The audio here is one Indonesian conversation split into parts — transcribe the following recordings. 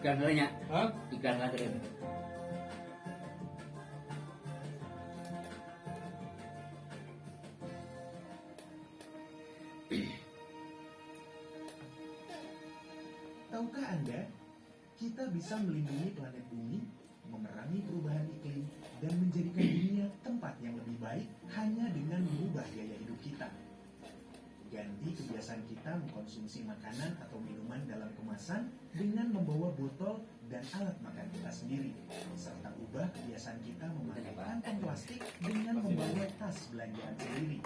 Ikan lainnya? Hah? Ikan lain. Tahukah Anda, kita bisa melindungi planet bumi, memerangi perubahan iklim, dan menjadikan dunia tempat yang lebih baik hanya dengan mengubah gaya hidup kita. Ganti kebiasaan kita mengkonsumsi makanan atau minuman dalam kemasan dengan membawa botol dan alat makan kita sendiri, serta ubah kebiasaan kita memakai kantong plastik dengan membawa tas belanjaan sendiri.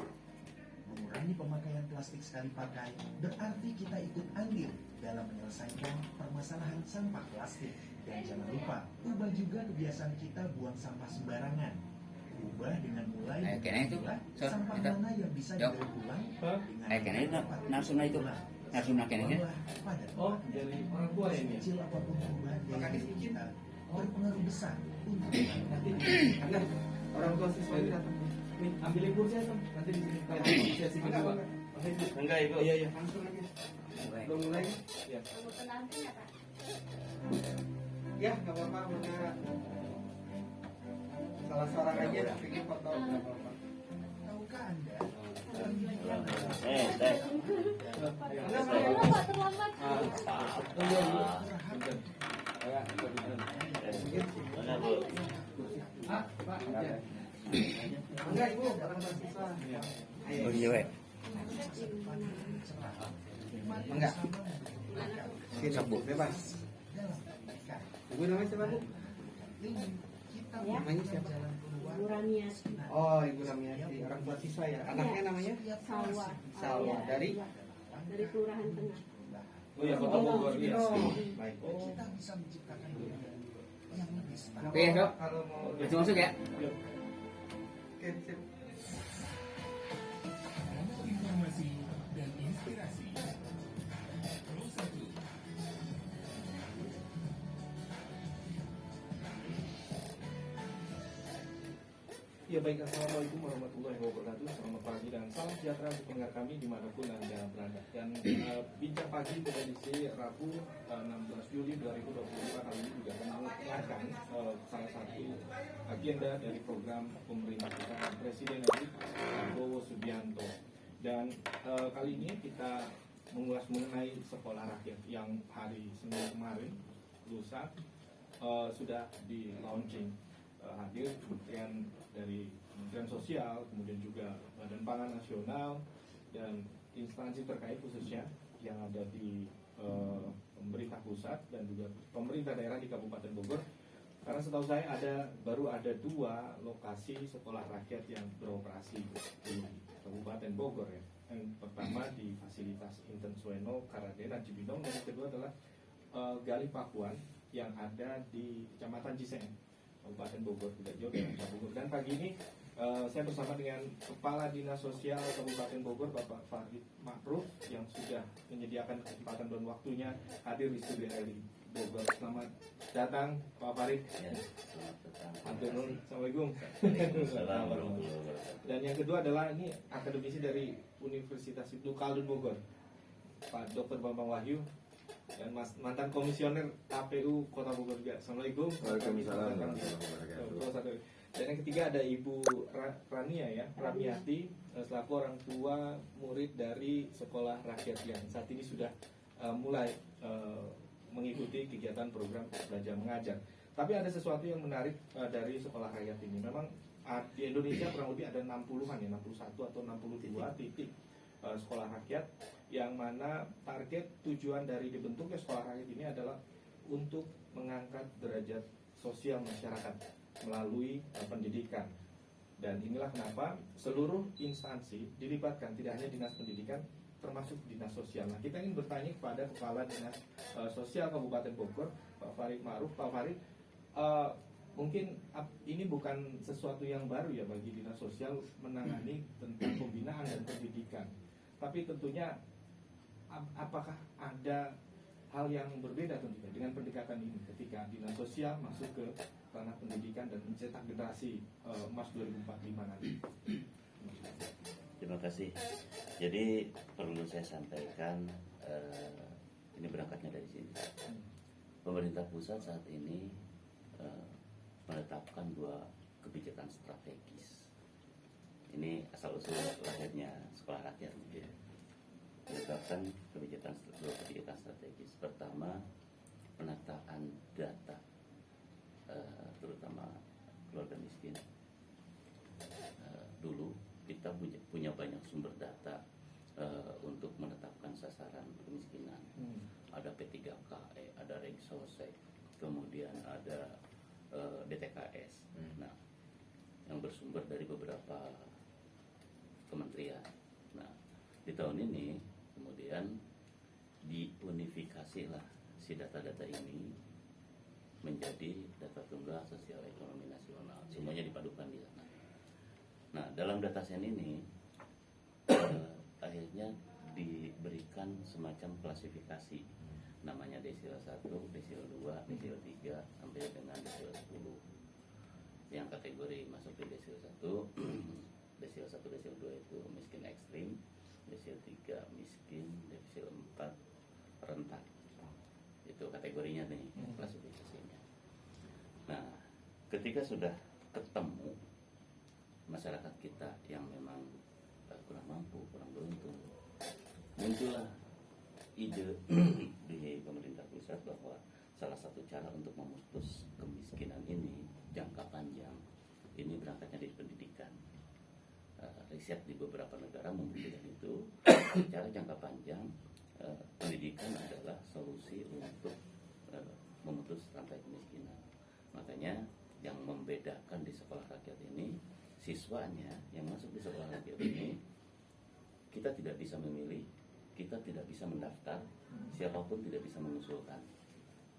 Mengurangi pemakaian plastik sekali pakai berarti kita ikut andil dalam menyelesaikan permasalahan sampah plastik. Dan jangan lupa, ubah juga kebiasaan kita buang sampah sembarangan. Ubah dengan mulai sampah mana yang bisa didaur ulang dengan narsuna itu narsuna kayaknya. Oh, dari orang tua ini. Kecil apapun perubahan gaya hidup kita berpengaruh besar untuk Nanti Anda orang tua siswa ini datang. Nih, ambilin kursinya tuh. Nanti di sini kalau sesi kedua. Enggak, Ibu. Iya, iya. Langsung aja. Belum mulai. Ya. Ya, enggak apa-apa, mana salah seorang aja bikin foto enggak apa-apa. Tahukah Anda? Pak, terlambat. Pak. Enggak, Ibu, orang mahasiswa. Oh iya, weh. Enggak. Sini, bebas. Ibu namanya siapa, Bu? Namanya siapa? Ibu Ramiati. Oh, Ibu Ramiati, orang tua siswa ya. Anaknya namanya? Salwa. Salwa. Dari Kelurahan Tengah. Oh ya, Kota Bogor. Baik. Kita bisa menciptakan dunia yang lebih setara. Oke, Dok. Kalau mau Masuk ya. Oke, sip. Informasi dan inspirasi. Pro 1. Ya baik, Assalamualaikum warahmatullahi wabarakatuh. Selamat pagi dan salam sejahtera untuk pendengar kami dimanapun Anda berada. Dan bincang pagi edisi Rabu 16 Juli 2025 kali ini juga mengangkat salah satu agenda dari program pemerintah kita Presiden Prabowo Subianto. Dan kali ini kita mengulas mengenai sekolah rakyat yang hari Senin kemarin lusa sudah di launching. Hadir kementerian dari Kementerian Sosial, kemudian juga Badan Pangan Nasional dan instansi terkait khususnya yang ada di pemerintah pusat dan juga pemerintah daerah di Kabupaten Bogor. Karena setahu saya baru ada 2 lokasi sekolah rakyat yang beroperasi di Kabupaten Bogor ya. Yang pertama di fasilitas Inten Sueno, Karadena, Cibinong, dan yang kedua adalah Galih Pakuan yang ada di Kecamatan Ciseng, Kabupaten Bogor, tidak jauh dari Bogor. Dan pagi ini saya bersama dengan Kepala Dinas Sosial Kabupaten Bogor, Bapak Farid Ma'ruf, yang sudah menyediakan kesempatan dan waktunya hadir di studio RRI Bogor. Selamat datang, Pak Farid. Ya, selamat datang. Assalamualaikum. Assalamualaikum. Dan yang kedua adalah ini akademisi dari Universitas Ibnu Khaldun Bogor, Pak Dr. Bambang Wahyu, dan mantan komisioner KPU Kota Bogor juga. Assalamualaikum. Waalaikumsalam. Dan yang ketiga ada Ibu Rania ya, Ramiati, selaku orang tua murid dari Sekolah Rakyat yang saat ini sudah mulai mengikuti kegiatan program belajar mengajar. Tapi ada sesuatu yang menarik dari Sekolah Rakyat ini. Memang di Indonesia kurang lebih ada 60-an ya, 61 atau 62 titik sekolah rakyat, yang mana target tujuan dari dibentuknya sekolah rakyat ini adalah untuk mengangkat derajat sosial masyarakat melalui pendidikan. Dan inilah kenapa seluruh instansi dilibatkan, tidak hanya dinas pendidikan, termasuk dinas sosial. Nah, kita ingin bertanya kepada Kepala Dinas Sosial Kabupaten Bogor, Pak Farid Ma'ruf. Pak Farid, mungkin ini bukan sesuatu yang baru ya bagi dinas sosial menangani tentang pembinaan dan pendidikan. Tapi tentunya apakah ada hal yang berbeda tentunya dengan pendekatan ini ketika dinas sosial masuk ke ranah pendidikan dan mencetak generasi emas 2045 nanti? Terima kasih. Jadi perlu saya sampaikan, ini berangkatnya dari sini. Pemerintah pusat saat ini menetapkan 2 kebijakan strategis. Ini asal usul lahirnya sekolah rakyat. Ya. Menetapkan dua kebijakan strategis. Pertama, penataan data, terutama keluarga miskin. Dulu kita punya banyak sumber data untuk menetapkan sasaran kemiskinan. Ada P3KE, ada Regsosek, kemudian ada DTKS. Nah, yang bersumber dari beberapa kementerian. Nah, di tahun ini kemudian diunifikasilah si data-data ini menjadi data tunggal sosial ekonomi nasional. Semuanya dipadukan di sana. Nah, dalam dataset ini akhirnya diberikan semacam klasifikasi. Namanya desil 1, desil 2, desil 3 sampai dengan desil 10. Yang kategori masuk di desil 1, desil 1, desil 2 itu miskin ekstrim, desil 3 miskin, desil 4 rentan. Itu kategorinya nih, klasifikasinya. Nah, ketika sudah ketemu masyarakat kita yang memang kurang mampu, kurang beruntung, muncullah ide di pemerintah pusat bahwa salah satu cara untuk memutus kemiskinan ini jangka panjang ini berangkatnya dari pendidikan. Riset di beberapa negara membuktikan itu. Secara jangka panjang pendidikan adalah solusi untuk memutus rantai kemiskinan. Makanya yang membedakan di sekolah rakyat ini, siswanya yang masuk di sekolah rakyat ini kita tidak bisa memilih, kita tidak bisa mendaftar, siapapun tidak bisa mengusulkan,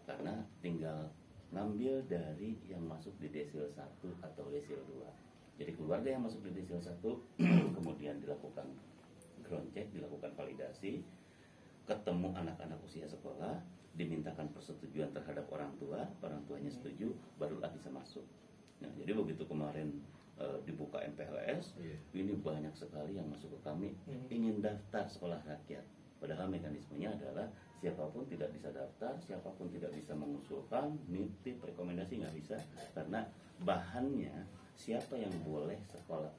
karena tinggal ngambil dari yang masuk di desil 1 atau desil 2. Jadi keluarga yang masuk di desil 1 kemudian dilakukan ground check, dilakukan validasi, ketemu anak-anak usia sekolah, dimintakan persetujuan terhadap orang tuanya setuju, barulah bisa masuk. Nah, jadi begitu kemarin dibuka MPLS, ini banyak sekali yang masuk ke kami ingin daftar sekolah rakyat. Padahal mekanismenya adalah siapapun tidak bisa daftar, siapapun tidak bisa mengusulkan, nitip, rekomendasi nggak bisa, karena bahannya siapa yang boleh sekolah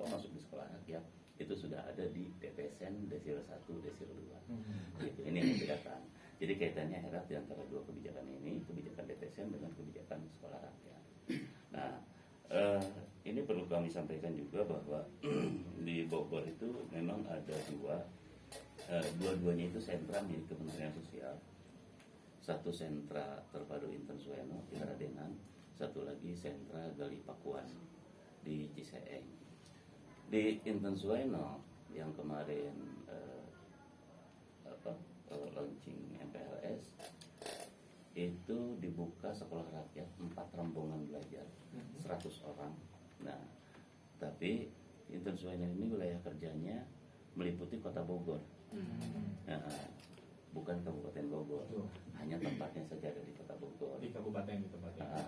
masuk di sekolah rakyat itu sudah ada di PPSN desil 1, desil 2. Gitu. Ini yang membedakan. Jadi kaitannya erat di antara 2 kebijakan ini, kebijakan DPSN dengan kebijakan sekolah rakyat. Nah, ini perlu kami sampaikan juga bahwa di Bogor itu memang ada dua-duanya itu sentra milik Kementerian Sosial. Satu sentra terpadu Inten Sueno di Radengan, satu lagi sentra Gali Pakuan di Ciseeng. Di Inten Sueno yang kemarin launching MPLS itu dibuka sekolah rakyat 4 rombongan belajar 100 orang. Nah, tapi Inten Sueno ini wilayah kerjanya meliputi kota Bogor. Nah, bukan Kabupaten Bogor, hanya tempatnya saja ada di kota Bogor. Di kabupaten,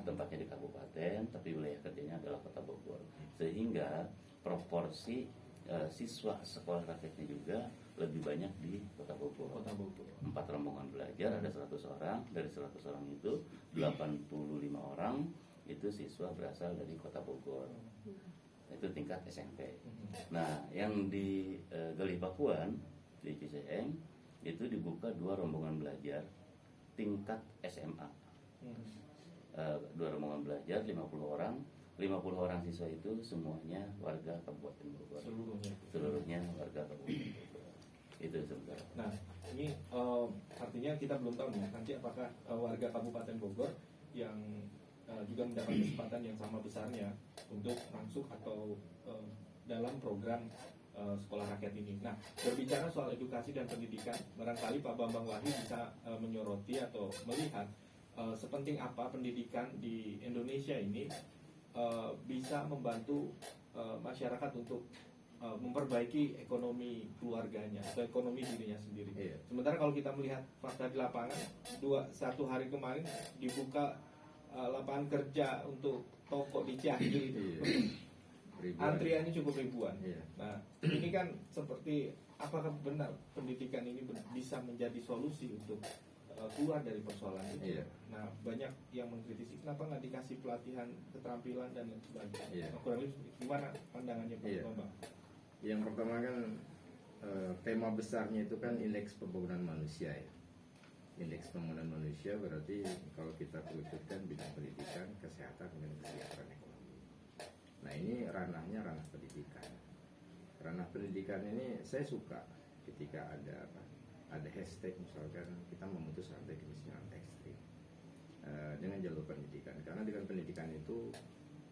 tempatnya di kabupaten, tapi wilayah kerjanya adalah kota Bogor. Sehingga proporsi siswa sekolah rakyatnya juga lebih banyak di kota Bogor. 4 rombongan belajar ada 100 orang. Dari 100 orang itu 85 orang itu siswa berasal dari kota Bogor. Itu tingkat SMP. Nah, yang di Gali Pakuan di Ciseeng itu dibuka 2 rombongan belajar tingkat SMA. 2 rombongan belajar 50 orang. 50 orang siswa itu semuanya warga Kabupaten Bogor. Seluruhnya warga Kabupaten Bogor. Itu sebenarnya. Nah, ini artinya kita belum tahu nih nanti apakah warga Kabupaten Bogor yang juga mendapat kesempatan yang sama besarnya untuk masuk atau dalam program sekolah rakyat ini. Nah, berbicara soal edukasi dan pendidikan, barangkali Pak Bambang Wahyu bisa menyoroti atau melihat sepenting apa pendidikan di Indonesia ini bisa membantu masyarakat untuk memperbaiki ekonomi keluarganya atau ekonomi dirinya sendiri. Iya. Sementara kalau kita melihat fakta di lapangan, satu hari kemarin dibuka lapangan kerja untuk toko di Cianjur itu. Ribuan. Antriannya cukup ribuan. Iya. Nah, ini kan seperti apakah benar pendidikan ini bisa menjadi solusi untuk keluar dari persoalan itu? Iya. Nah, banyak yang mengkritisi kenapa nggak dikasih pelatihan keterampilan dan lain sebagainya. Iya. Nah, kurang lebih gimana pandangannya Pak Iya. Bambang? Yang pertama kan tema besarnya itu kan indeks pembangunan manusia ya. Indeks pembangunan manusia berarti kalau kita peliputkan bidang pendidikan, kesehatan, dan kesejahteraan ekonomi. Nah ini ranahnya ranah pendidikan. Ranah pendidikan ini saya suka ketika ada hashtag misalkan kita memutus rantai kemiskinan ekstrim dengan jalur pendidikan. Karena dengan pendidikan itu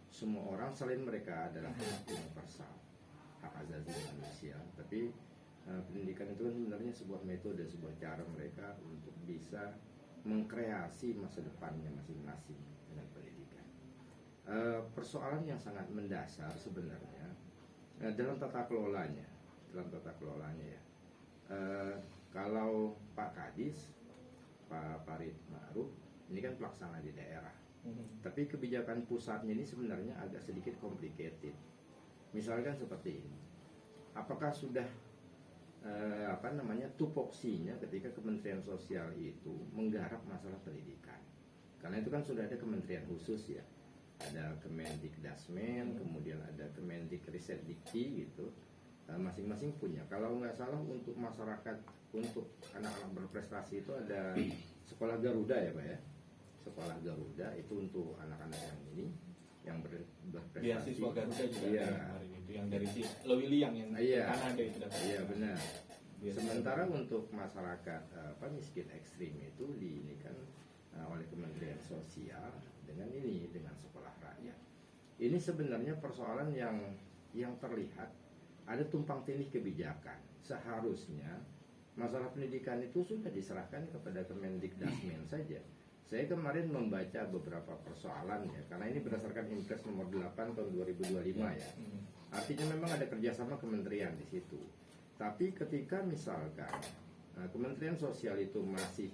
semua orang selain mereka adalah hak universal, hak asasi manusia, tapi pendidikan itu kan sebenarnya sebuah metode, sebuah cara mereka untuk bisa mengkreasi masa depannya masing-masing dengan pendidikan. Persoalan yang sangat mendasar sebenarnya dalam tata kelolanya ya. Kalau Pak Kadis, Pak Farid Ma'ruf ini kan pelaksana di daerah, tapi kebijakan pusatnya ini sebenarnya agak sedikit complicated. Misalkan seperti ini, apakah sudah tupoksinya ketika Kementerian Sosial itu menggarap masalah pendidikan? Karena itu kan sudah ada kementerian khusus ya, ada Kemendikdasmen, kemudian ada Kemendikrisetdikti gitu, masing-masing punya. Kalau nggak salah untuk masyarakat, untuk anak-anak berprestasi itu ada sekolah Garuda ya Pak ya, sekolah Garuda itu untuk anak-anak yang ini yang berprestasi. Beasiswa Garuda juga Iya. ada kemarin itu yang dari si Lewili yang Iya. Kanada itu dapat. Iya benar. Beasiswa. Sementara untuk masyarakat miskin ekstrim itu diinikan oleh Kementerian Sosial dengan sekolah rakyat. Ini sebenarnya persoalan yang terlihat ada tumpang tindih kebijakan. Seharusnya masalah pendidikan itu sudah diserahkan kepada Kemendikdasmen saja. Saya kemarin membaca beberapa persoalan ya, karena ini berdasarkan Impres nomor 8 tahun 2025 ya. Artinya memang ada kerjasama kementerian di situ. Tapi ketika misalkan Kementerian Sosial itu masih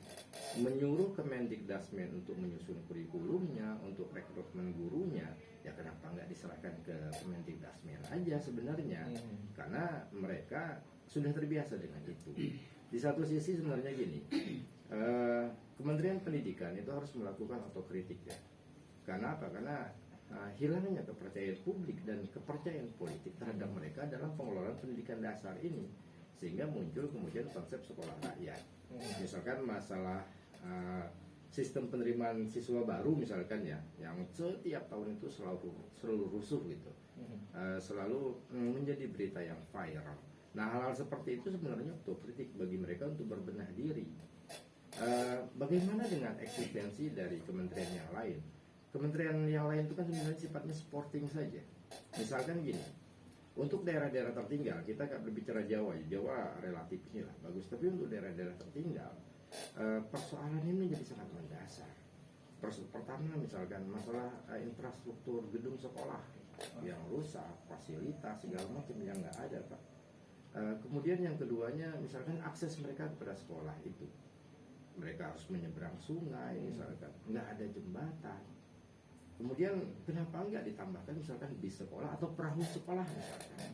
menyuruh Kemendikdasmen untuk menyusun kurikulumnya, untuk rekrutmen gurunya, ya kenapa nggak diserahkan ke Kemendikdasmen aja sebenarnya? Karena mereka sudah terbiasa dengan itu. Di satu sisi sebenarnya gini, Kementerian Pendidikan itu harus melakukan otokritik ya. Karena apa? Karena hilangnya kepercayaan publik dan kepercayaan politik terhadap mereka dalam pengelolaan pendidikan dasar ini, sehingga muncul kemudian konsep sekolah rakyat. Misalkan masalah sistem penerimaan siswa baru misalkan ya, yang setiap tahun itu selalu rusuh gitu, selalu menjadi berita yang viral. Nah hal-hal seperti itu sebenarnya otokritik bagi mereka untuk berbenah diri. Bagaimana dengan eksistensi dari kementerian yang lain? Kementerian yang lain itu kan sebenarnya sifatnya supporting saja. Misalkan gini, untuk daerah-daerah tertinggal, kita nggak berbicara Jawa, Jawa relatif inilah bagus. Tapi untuk daerah-daerah tertinggal, persoalan ini menjadi sangat mendasar. Pertama misalkan masalah infrastruktur gedung sekolah yang rusak, fasilitas segala macam yang nggak ada Pak. Kemudian yang keduanya misalkan akses mereka kepada sekolah itu, mereka harus menyeberang sungai misalkan, nggak ada jembatan. Kemudian kenapa nggak ditambahkan misalkan bis sekolah atau perahu sekolah misalkan?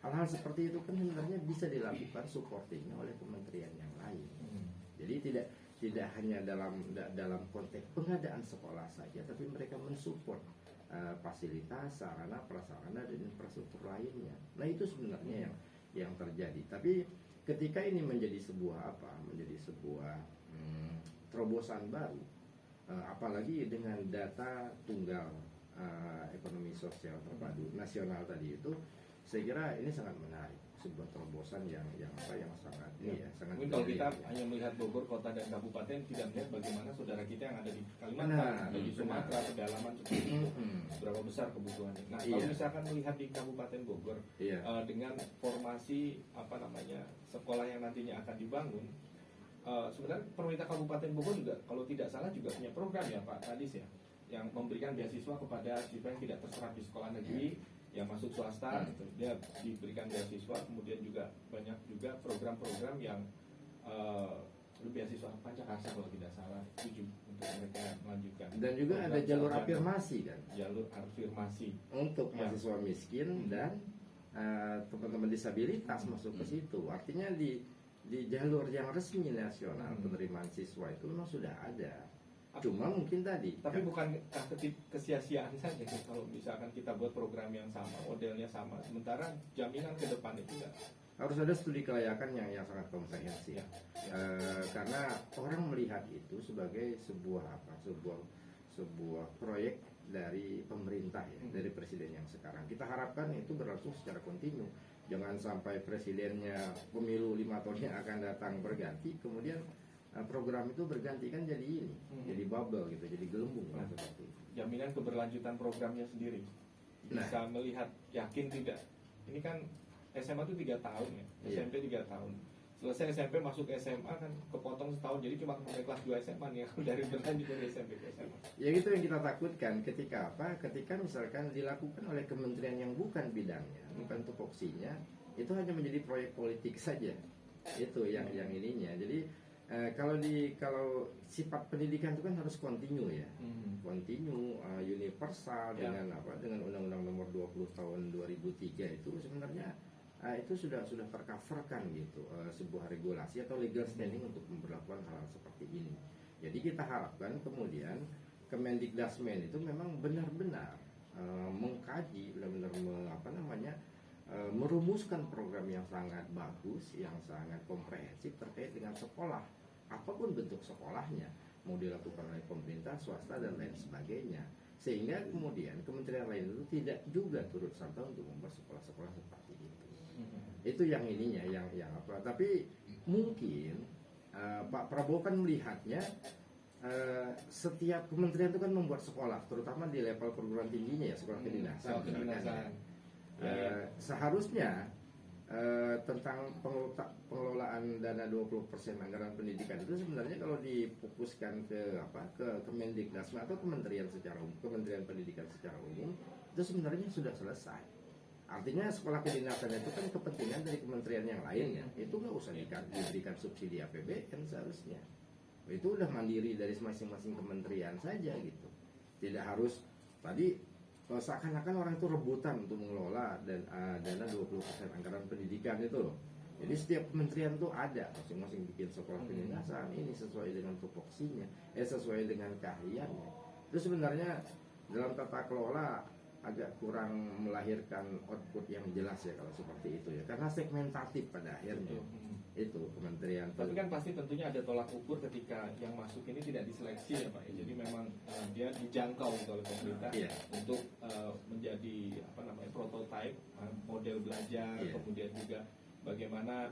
Hal-hal seperti itu kan sebenarnya bisa dilakukan supportingnya oleh kementerian yang lain. Jadi tidak hanya dalam konteks pengadaan sekolah saja, tapi mereka mensupport fasilitas, sarana, prasarana dan infrastruktur lainnya. Nah itu sebenarnya yang terjadi. Tapi ketika ini menjadi sebuah terobosan baru, apalagi dengan data tunggal ekonomi sosial terpadu nasional tadi itu, saya kira ini sangat menarik. sebuah terobosan yang sangat sangat Mungkin kalau gede, kita ya. hanya melihat Bogor kota dan kabupaten, tidak melihat bagaimana saudara kita yang ada di Kalimantan, Benar, ada di Sumatera, benar. pedalaman seperti itu, Mhm. berapa besar kebutuhannya. Nah, Iya. kalau misalkan melihat di Kabupaten Bogor Iya. dengan formasi sekolah yang nantinya akan dibangun, sebenarnya pemerintah Kabupaten Bogor juga kalau tidak salah juga punya program ya Pak Kadis ya, yang memberikan beasiswa kepada siswa yang tidak terserap di sekolah negeri, yang masuk swasta, gitu. Dia diberikan beasiswa, kemudian juga banyak juga program-program yang beasiswa Pancakarsa kalau tidak salah, itu untuk mereka melanjutkan. Dan juga program ada jalur sarjana. afirmasi kan Jalur afirmasi. untuk Ya. mahasiswa miskin dan teman-teman disabilitas masuk ke situ. Artinya di jalur yang resmi nasional penerimaan siswa itu memang sudah ada. Cuma mungkin tadi Tapi bukan kesia-siaan saja gitu. Kalau misalkan kita buat program yang sama, modelnya sama, sementara jaminan ke depan itu enggak. harus ada studi kelayakan yang sangat komprehensif. Ya. Karena orang melihat itu sebagai sebuah proyek dari pemerintah ya, dari presiden yang sekarang. Kita harapkan itu berlangsung secara kontinu. Jangan sampai presidennya pemilu 5 tahun yang akan datang berganti, kemudian program itu berganti kan jadi ini, jadi bubble gitu, jadi gelembung Nah. seperti itu. Jaminan keberlanjutan programnya sendiri. Bisa melihat, yakin tidak. Ini kan SMA itu 3 tahun ya, Iya. SMP 3 tahun. Selesai SMP masuk ke SMA kan kepotong setahun, jadi cuma sampai kelas 2 SMA nih yang dari berlanjut dari SMP ke SMA. Ya itu yang kita takutkan ketika ketika misalkan dilakukan oleh kementerian yang bukan bidangnya, bukan tupoksinya, itu hanya menjadi proyek politik saja. Itu yang ininya. Jadi kalau sifat pendidikan itu kan harus kontinu ya. Kontinu, universal Ya. dengan Undang-Undang Nomor 20 Tahun 2003 itu sebenarnya itu sudah tercoverkan gitu, sebuah regulasi atau legal standing untuk memperlakukan hal seperti ini. Jadi kita harapkan kemudian Kemendikdasmen itu memang benar-benar mengkaji, benar-benar merumuskan program yang sangat bagus, yang sangat komprehensif terkait dengan sekolah, apapun bentuk sekolahnya, mau dilakukan oleh pemerintah, swasta dan lain sebagainya, sehingga kemudian kementerian lain itu tidak juga turut serta untuk membuat sekolah-sekolah seperti itu. Itu yang ininya, yang apa? Tapi mungkin Pak Prabowo kan melihatnya setiap kementerian itu kan membuat sekolah, terutama di level perguruan tingginya ya, sekolah kedinasan. Kedinasan. Seharusnya tentang pengelolaan dana 20% anggaran pendidikan itu sebenarnya kalau difokuskan ke Kemendikdasmen atau kementerian pendidikan secara umum itu sebenarnya sudah selesai. Artinya sekolah kedinasan itu kan kepentingan dari kementerian yang lainnya, itu nggak usah diberikan subsidi APBN seharusnya. Itu udah mandiri dari masing-masing kementerian saja gitu. Tidak harus tadi seakan-akan orang itu rebutan untuk mengelola dan dana 20% anggaran pendidikan itu loh. Jadi setiap kementerian itu ada masing-masing bikin sekolah kedinasan ini sesuai dengan tupoksinya, sesuai dengan keahliannya. Itu sebenarnya dalam tata kelola agak kurang melahirkan output yang jelas ya kalau seperti itu ya, karena segmentatif pada akhirnya. Itu kementerian. Tapi kan pasti tentunya ada tolak ukur ketika yang masuk ini tidak diseleksi ya Pak. Jadi memang dia dijangkau oleh pemerintah untuk menjadi prototipe, model belajar, kemudian juga bagaimana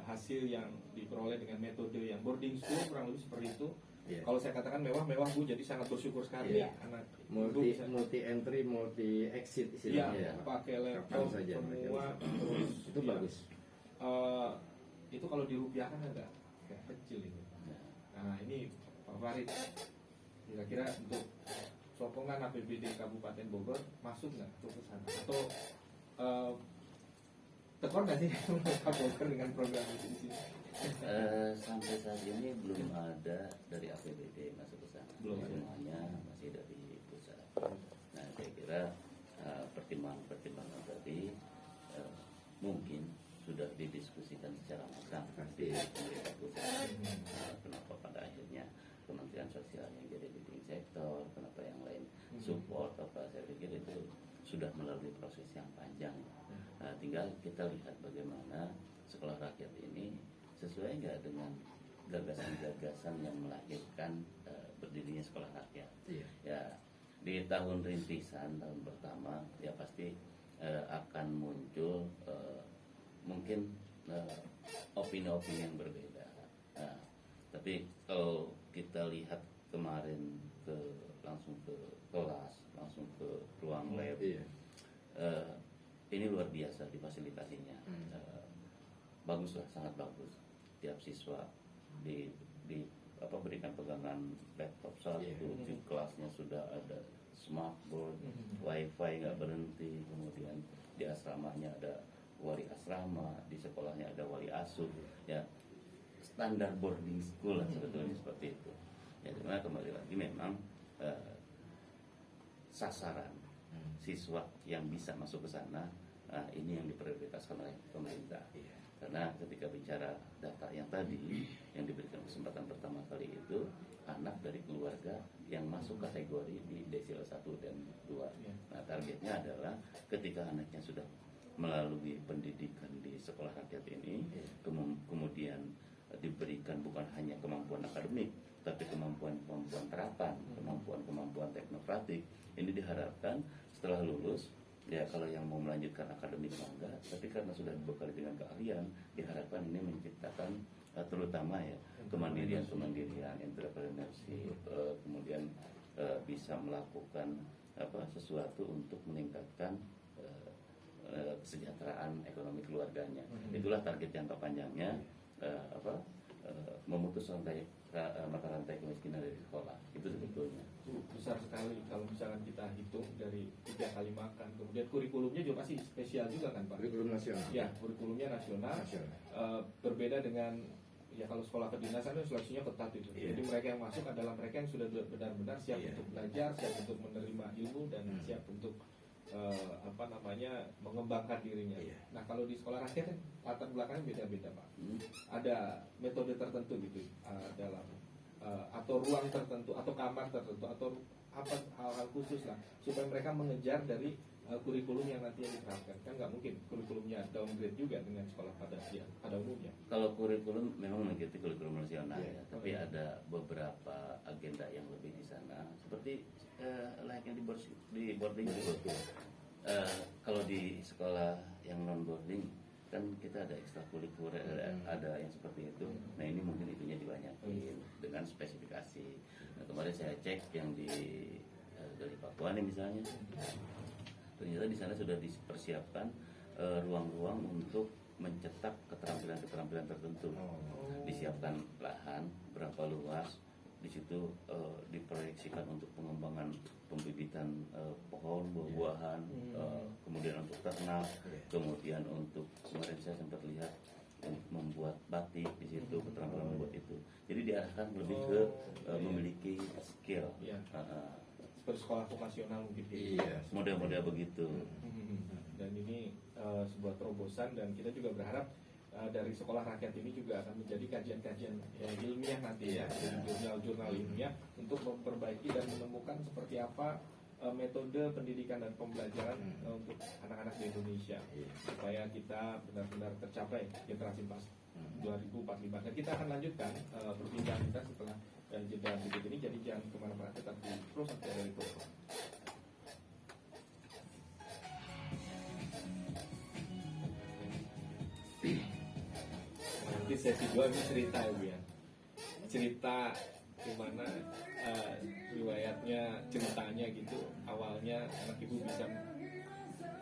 hasil yang diperoleh dengan metode yang boarding school kurang lebih seperti itu. Kalau saya katakan mewah Bu, jadi sangat bersyukur sekali anak multi entry, multi exit istilahnya. Pakai laptop semua, terus itu bagus. Itu kalau dirupiahkan agak kecil ini. Nah ini Pak Farid, kira-kira untuk sokongan APBD Kabupaten Bogor masuk nggak ke sana? Atau tekor nggak sih Pak Bogor dengan program itu di sini? Sampai saat ini belum ada dari APBD masuk ke sana. Belum ada. Semuanya masih dari pusat. Nah, saya kira pertimbangan tadi mungkin sudah didiskusikan secara matang di pemerintah pusat. Kenapa pada akhirnya Kementerian Sosial yang jadi leading sektor, kenapa yang lain support saya pikir itu sudah melalui proses yang panjang. Tinggal kita lihat bagaimana sekolah rakyat ini sesuai nggak dengan gagasan-gagasan yang melahirkan berdirinya sekolah rakyat. Ya di tahun rintisan, tahun pertama ya pasti akan muncul mungkin opini-opini yang berbeda. Nah, tapi kalau kita lihat kemarin langsung ke kelas, langsung ke ruang lab, Iya. ini luar biasa difasilitasinya. Bagus lah, sangat bagus. Tiap siswa berikan pegangan laptop satu, di kelasnya sudah ada smartboard, wifi nggak berhenti, kemudian di asramanya ada wali asrama, di sekolahnya ada wali asuh, ya standar boarding school lah sebetulnya seperti itu. Ya, cuma kembali lagi memang sasaran siswa yang bisa masuk ke sana, ini yang diprioritaskan oleh pemerintah. Karena ketika bicara data yang tadi yang diberikan kesempatan pertama kali itu anak dari keluarga yang masuk kategori di desil 1 dan 2. Nah, targetnya adalah ketika anaknya sudah melalui pendidikan di sekolah rakyat ini, kemudian diberikan bukan hanya kemampuan akademik, tapi kemampuan terapan, kemampuan teknokratik. Ini diharapkan setelah lulus, ya kalau yang mau melanjutkan akademik mangga, tapi karena sudah dibekali dengan keahlian, diharapkan ini menciptakan terutama ya kemandirian, entrepreneurship, kemudian bisa melakukan sesuatu untuk meningkatkan kesejahteraan ekonomi keluarganya. Itulah target jangka panjangnya, memutus mata rantai kemiskinan dari sekolah. Itu sebetulnya besar sekali kalau misalkan kita hitung dari 3 kali makan. Kemudian kurikulumnya juga pasti spesial juga kan Pak? Kurikulum nasional. Ya, kurikulumnya nasional. Berbeda dengan ya kalau sekolah kedinasan itu seleksinya ketat itu. Jadi mereka yang masuk adalah mereka yang sudah benar-benar siap untuk belajar, siap untuk menerima ilmu dan siap untuk mengembangkan dirinya. Nah, kalau di sekolah rakyat kan latar belakangnya beda-beda Pak. Ada metode tertentu gitu dalam atau ruang tertentu atau kamar tertentu atau hal-hal khusus lah supaya mereka mengejar dari kurikulum yang nantinya diterapkan. Kan nggak mungkin kurikulumnya downgrade juga dengan sekolah pada umumnya. Kalau kurikulum memang mengikuti kurikulum nasional ya, tapi ada beberapa agenda yang lebih di sana seperti layaknya di boarding school. Kalau di sekolah yang non boarding kan kita ada ekstrakurikuler, ada yang seperti itu. Nah, ini mungkin itunya dibanyakin dengan spesifikasi. Nah, kemarin saya cek yang dari Papua nih misalnya, ternyata di sana sudah dipersiapkan ruang-ruang untuk mencetak keterampilan tertentu. Disiapkan lahan berapa luas, di situ diproyeksikan untuk pengembangan pembibitan pohon, buah-buahan, kemudian untuk ternak, kemudian untuk kemarin saya sempat lihat membuat batik di situ, keterampilan membuat itu. Jadi diarahkan lebih ke memiliki skill. Seperti sekolah vokasional mungkin. Model-model begitu. Dan ini sebuah terobosan dan kita juga berharap dari sekolah rakyat ini juga akan menjadi kajian-kajian ilmiah nanti ya, jurnal-jurnal ilmiah untuk memperbaiki dan menemukan seperti apa metode pendidikan dan pembelajaran untuk anak-anak di Indonesia supaya kita benar-benar tercapai generasi pas 2045. Dan kita akan lanjutkan perbincangan kita setelah jeda berikut ini. Jadi jangan kemana-mana, tetap di Pro sampai dari Pro. Nanti sesi 2 ini cerita ya Bu ya. Cerita gimana riwayatnya, ceritanya gitu. Awalnya anak ibu bisa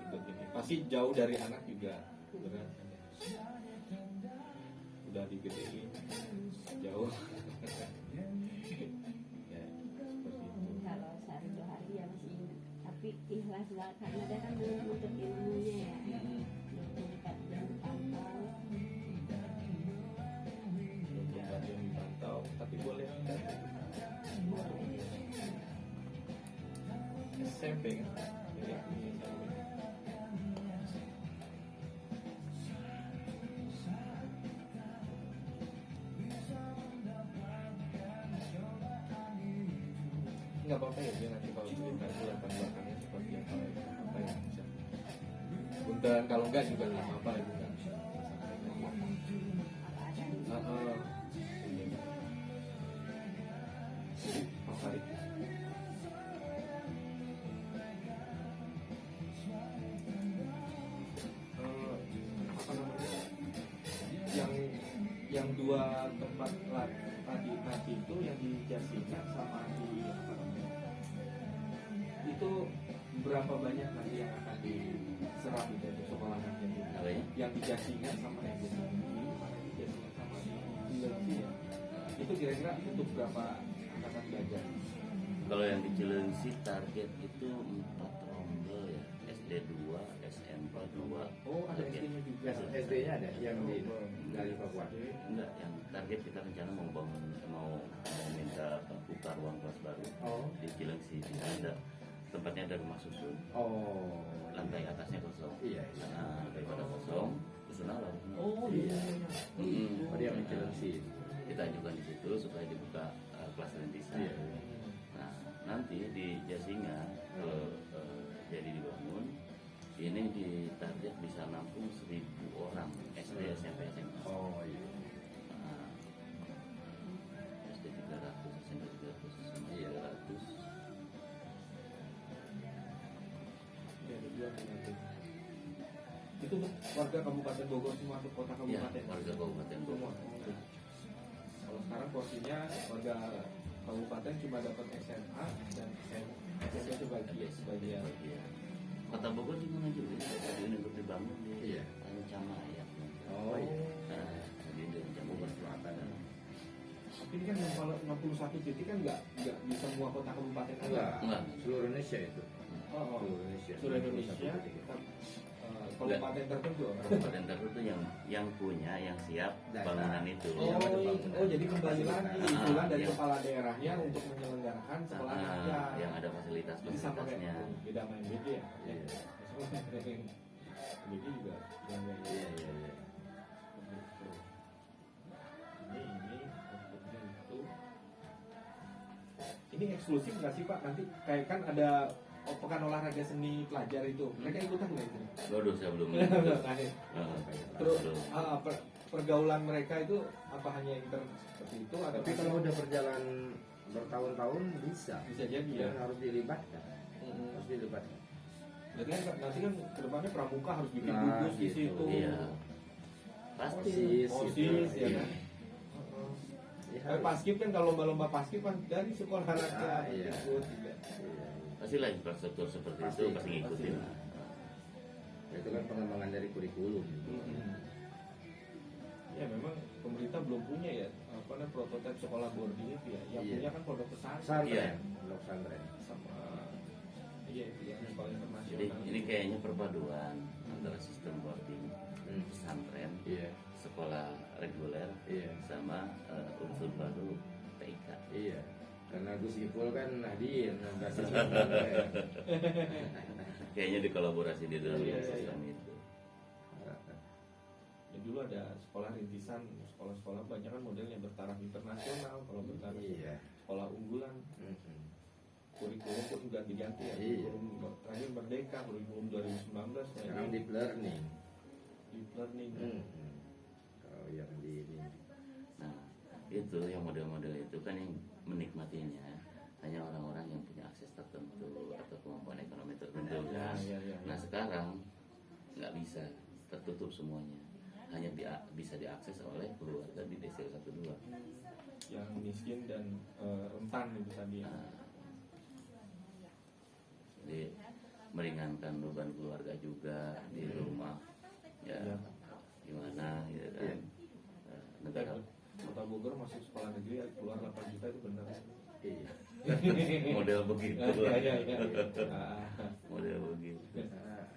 ikut ini. Pasti jauh dari anak juga. Benar. Udah digedein jauh. Ya, seperti itu. Kalau sehari 2 hari ya masih ingat. Tapi ikhlas banget karena dia kan belum menuntut ilmunya ya. Dekat jam pantau. Yang dipantau, tapi boleh SMP kan? Jadi, nggak apa-apa ya dia nanti kalau cerita itu latar belakangnya seperti apa yang bisa. Bunteran kalau enggak juga nggak apa-apa ya bukan. Pak Farid. Apa namanya? yang dua tempat tadi nanti itu yang di Jasingan sama di apa namanya, itu berapa banyak nanti yang akan diserap gitu untuk sekolah nanti Apa ya? yang di Jasingan sama yang di Jasingan sama di Cilengsi ya, itu kira-kira untuk berapa angkatan belajar? Kalau yang di Cilengsi target itu 4 rombel ya, SD 2, SMP 2. Oh, ada SD-nya juga. SD-nya ada yang di dari Papua. Enggak, yang target kita rencana mau minta buka ruang kelas baru Oh. di Cilengsi. Di sana ada tempatnya ada rumah susun, Oh, lantai atasnya kosong. iya, iya. Nah, daripada kosong, susun alam. Oh iya. Oh, dia yang di Cilengsi. Kita ajukan di situ supaya dibuka kelas rintisan. Iya. Nah, nanti di Jasingan kalau jadi dibangun, ini ditarget bisa nampung 1.000 orang SD, SMP, SMA. Oh iya. Nah, SD 300, SMP 300, SMA Iya. 300. Ya, ada dua nanti. Itu warga Kabupaten Bogor semua atau kota Ya, kabupaten? warga Kabupaten Semua. Bogor. Kalau sekarang porsinya warga kabupaten cuma dapat SMA dan SMP itu sebagian. Iya. Kota Bogor juga juga ini untuk dibangun di Iya. Ancamaya. Oh iya. Nah, di Bogor Selatan. Tapi ini kan kalau 61 titik kan nggak di semua kota kabupaten kan? Enggak, seluruh Indonesia itu. Oh, Seluruh Indonesia. seluruh Indonesia. Kabupaten tertentu. Kabupaten tertentu yang punya, yang siap Data. bangunan itu. Oh, jadi kembali lagi usulan dari Iya. kepala daerahnya untuk menyelenggarakan sekolah rakyat. yang ada Jadi sama fasilitasnya. kayak beda sama MBG ya. Iya. MBG juga yang Iya, iya, iya. Gitu. Ini outputnya itu. Ini eksklusif nggak sih Pak? Nanti kayak kan ada pekan olahraga seni pelajar itu. Mereka ikutan nggak itu? Waduh, saya belum. Nah, terus Belum. pergaulan mereka itu apa hanya intern seperti itu? Atau Tapi kalau udah berjalan bertahun-tahun bisa. bisa jadi ya. Dan harus dilibatkan. Mm-mm. Harus dilibatkan. Berarti kan nanti kan kedepannya pramuka harus bikin Nah, gugus di gitu. situ. Iya. Pasti. OSIS gitu. ya Iya. kan. Iya, Kayak paskib kan kalau lomba-lomba paskib kan dari sekolah rakyat iya. ikut juga. Iya. Pasti lah infrastruktur seperti Pasti, itu pasti ngikutin. Itu kan pengembangan dari kurikulum. Ya memang pemerintah belum punya ya apa namanya prototipe sekolah boarding itu ya. Yang Iya. punya kan pondok pesantren Pesantren, pondok pesantren. sama iya itu ya sekolah Jadi internasional. ini kayaknya perpaduan antara sistem boarding, pesantren, Iya, sekolah reguler, iya, sama unsur baru TIK. iya. Karena Gus Ipul kan hadir 16 pesantren. Kayaknya dikolaborasi di dalam Iya, iya, sistem itu. Ya, dulu ada sekolah rintisan, sekolah-sekolah banyak kan modelnya bertaraf internasional, kalau bertaraf Iya. sekolah unggulan, Mhm. kurikulum pun ganti-ganti ya. Iya. Kurikulum terakhir Merdeka, kurikulum 2019 Sekarang ya, deep learning. deep learning. Mhm. Kalau yang di ini. Nah, itu yang model-model itu kan yang menikmatinya hanya orang-orang yang punya akses tertentu atau kemampuan ekonomi tertentu Ya, kan. ya, ya, ya. Nah sekarang nggak bisa, tertutup semuanya, hanya bisa diakses oleh keluarga di desil 12. Yang miskin dan rentan itu tadi ya. Nah, jadi meringankan beban keluarga juga di rumah ya, Iya. gimana gitu kan. Iya. Negara Kota Bogor masuk sekolah negeri ya, keluar 8 juta itu benar. Iya. model begitu Ya, ya, ya, ya. model begitu. Nah,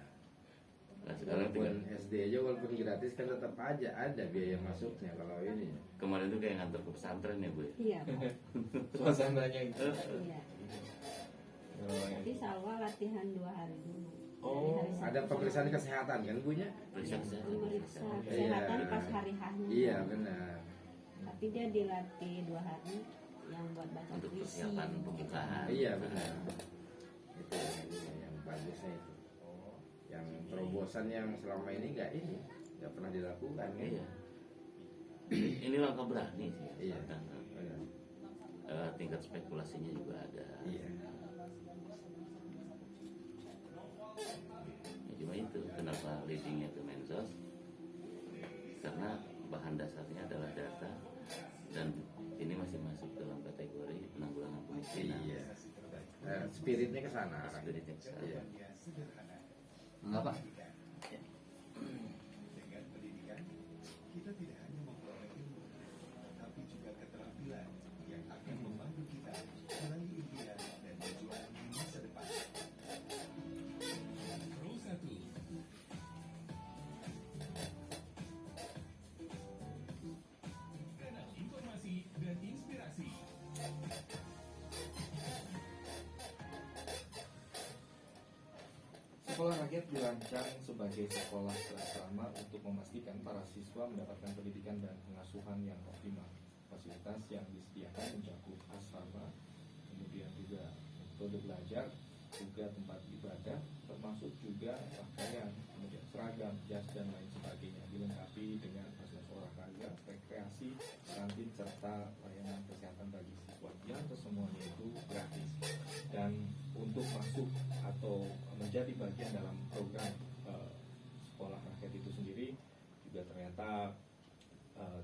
Nah sekarang walaupun tinggal SD aja walaupun gratis kan tetap aja ada biaya masuknya kalau ini. kemarin tuh kayak ngantar ke pesantren ya bu ya. Iya, Suasananya itu. iya. Oh, ya. Tapi salwa latihan 2 hari dulu. Oh, Dari hari Ada Sabtu pemeriksaan sampai kesehatan kan punya? Periksa kesehatan. Memeriksa Iya. kesehatan pas hari H-nya. Iya benar. Tapi dia dilatih 2 hari yang buat baca Untuk puisi. persiapan pembukaan. Iya benar. Itu yang bagusnya itu. Yang terobosan yang selama ini nggak pernah dilakukan. kan? Iya. Ini langkah berani sih. Iya. Nah, Benar. tingkat spekulasinya juga ada. Iya. Ya, cuma itu kenapa leadingnya ke Mensos, karena bahan dasarnya adalah data, dan ini masih masuk dalam kategori penanggulangan kemiskinan. Iya. Spiritnya ke sana. Spiritnya ke sana. Iya. Enggak Pak? Dengan pendidikan, kita tidak hanya memperoleh ilmu, tapi juga keterampilan yang akan membantu kita meraih impian dan tujuan di masa depan. Pro 1. Kanal informasi dan inspirasi. Sekolah rakyat dirancang sebagai sekolah berasrama untuk memastikan para siswa mendapatkan pendidikan dan pengasuhan yang optimal. Fasilitas yang disediakan mencakup asrama, kemudian juga metode belajar, juga tempat ibadah, termasuk juga pakaian, kemudian seragam, jas dan lain sebagainya, dilengkapi dengan fasilitas olahraga, rekreasi, kantin serta layanan kesehatan bagi siswa. Yang semuanya itu gratis. Dan untuk masuk atau menjadi bagian dalam program sekolah rakyat itu sendiri juga ternyata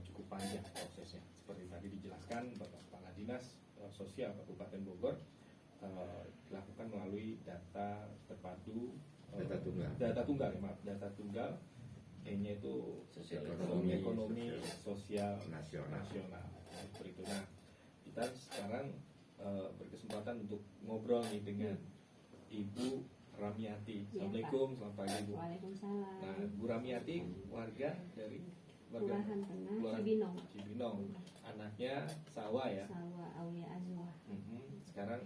cukup panjang prosesnya. Seperti tadi dijelaskan Bapak Kepala Dinas Sosial Kabupaten Bogor, dilakukan melalui data terpadu, data tunggal ya, maaf, data tunggal, E-nya itu Sosial ekonomi sosial nasional. Seperti itu. Nah, kita sekarang berkesempatan untuk ngobrol nih dengan Ibu Ramiati. Iya, Assalamualaikum, selamat pagi Bu. Waalaikumsalam. Nah, Bu Ramiati warga dari Kelurahan Tengah Kelurahan Cibinong. Cibinong. Anaknya Sawah ya. Sawah Aulia Azwah. Sekarang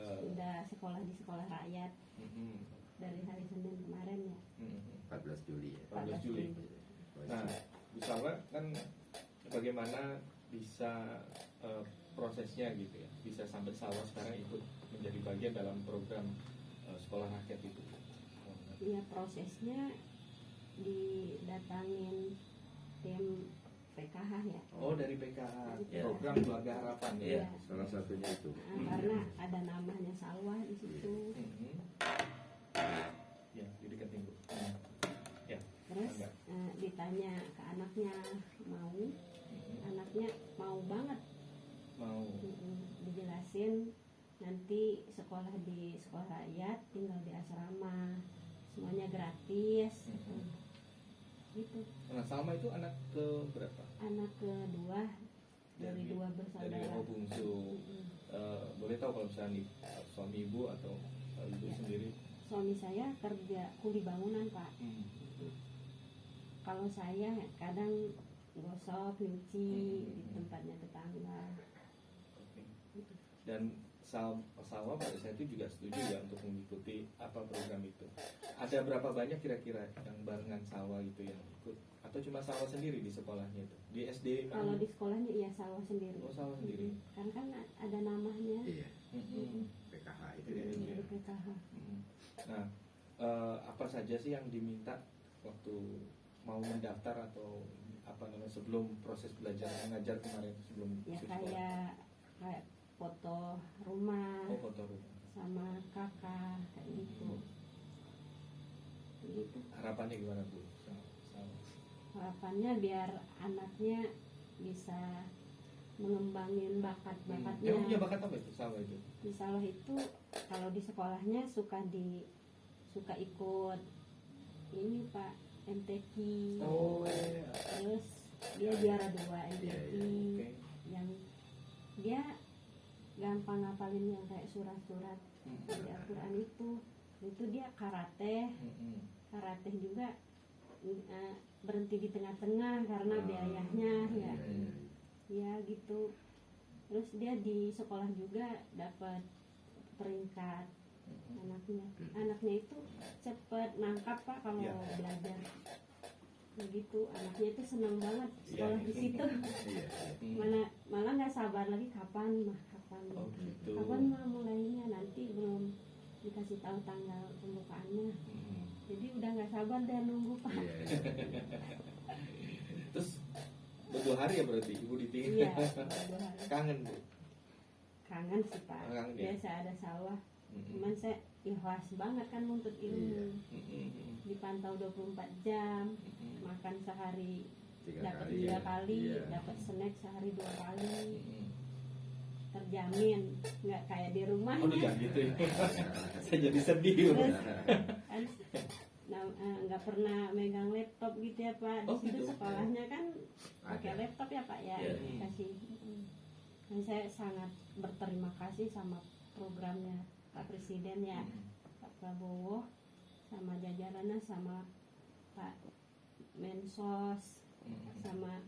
Udah sekolah di sekolah rakyat mhm, dari hari Senin kemarin ya. 14 Juli ya. 14 Juli. Nah, Bu Salwa kan bagaimana bisa prosesnya gitu ya, bisa sampai Salwa sekarang ikut menjadi bagian dalam program sekolah rakyat itu. Iya, prosesnya didatangin tim PKH ya. Oh, dari PKH, Ya. program Keluarga Harapan ya. Iya. Salah satunya itu. Karena ada namanya Salwah di situ. Mhm. Ya, di dekat Bu. Ya. Terus Enggak. ditanya ke anaknya mau, anaknya mau banget. Mau. Dijelasin nanti sekolah di sekolah rakyat, tinggal di asrama, semuanya gratis. Gitu. Nah, Salma itu anak ke berapa? Anak kedua dari dua Dari bersaudara. bungsu. Boleh tahu kalau misalnya nih, suami ibu atau ibu Ya. sendiri? Suami saya kerja kuli bangunan Pak. Kalau saya kadang gosok, nyuci di tempatnya tetangga. Oke. Dan Salma pada saat itu juga setuju ya untuk mengikuti apa program itu. Ada berapa banyak kira-kira yang barengan Salwa itu yang ikut? Atau cuma Salwa sendiri di sekolahnya itu? Di SD Kalau mana? di sekolahnya iya Salwah sendiri. Oh, Salwa sendiri. Kan ada namanya. Iya. Mhm. PKH itu ya. Iya. Dari PKH. Mhm. Nah, apa saja sih yang diminta waktu mau mendaftar atau apa namanya sebelum proses belajar mengajar kemarin sebelum Ya masuk sekolah? kayak foto rumah Oh, foto rumah. sama kakak kayak gitu. Gitu. Harapannya gimana Bu? Sama. Harapannya biar anaknya bisa mengembangin bakat-bakatnya. Emang punya bakat apa itu Salwa itu? Di Salwah itu kalau di sekolahnya suka ikut ini Pak MTQ. Oh, iya. Terus dia juara 2 MTQ. Oke. Yang dia gampang ngapalin yang kayak surat-surat di Al-Quran itu dia karate juga berhenti di tengah-tengah karena biayanya ya. Ya gitu. Terus dia di sekolah juga dapat peringkat. Anaknya itu cepet nangkap Pak kalau Iya. belajar. Begitu anaknya itu senang banget sekolah di situ. Iya. Malah nggak sabar lagi kapan Oh, gitu. kapan mah mulainya, nanti belum dikasih tahu tanggal pembukaannya. Jadi udah nggak sabar deh nunggu Pak. Iya. Terus berdua hari ya berarti ibu ditinggal. Iya, 2 hari. Kangen Bu. Kangen sih Pak. Kangen ya? Biasa ada sawah. Cuman saya ikhlas banget kan nuntut ilmu. Iya. Dipantau 24 jam, makan sehari dapat kali 3 ya. kali, Iya. dapat snack sehari 2 kali, Hmm. terjamin, nggak kayak di rumah. Oh, jangan gitu ya. Saya jadi sedih. Terus kan nggak pernah megang laptop gitu ya Pak. Di Oh, situ gitu. sekolahnya kan pakai Ada. laptop ya Pak ya, Iya. dikasih. Dan saya sangat berterima kasih sama programnya Pak Presiden ya, Pak Prabowo, sama jajarannya, sama Pak Mensos, sama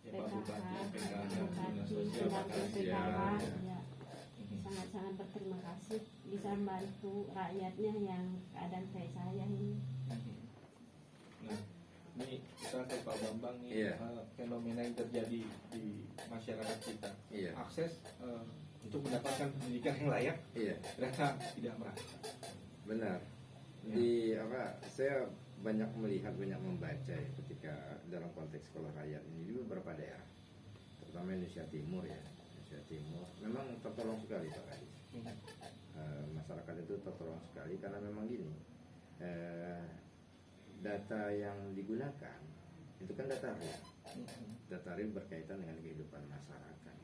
Ya, Pak PKH, Bupati, PKH, Bupati, Dinas Sosial, Pak Bupati, Kasih. PKH, Ya. ya. Sangat-sangat berterima kasih bisa membantu rakyatnya yang keadaan kayak saya ini. Nah, ini kita ke Pak Bambang nih, Iya. fenomena yang terjadi di masyarakat kita. Iya. Akses untuk mendapatkan pendidikan yang layak Iya, ternyata tidak merata. benar. Ya. Di apa? Saya banyak melihat, banyak membaca ya, ketika dalam konteks sekolah rakyat ini di beberapa daerah, terutama Indonesia Timur ya. Indonesia Timur memang tertolong sekali Pak Kadis. Masyarakat itu tertolong sekali karena memang gini, data yang digunakan itu kan data real. Data real berkaitan dengan kehidupan masyarakat.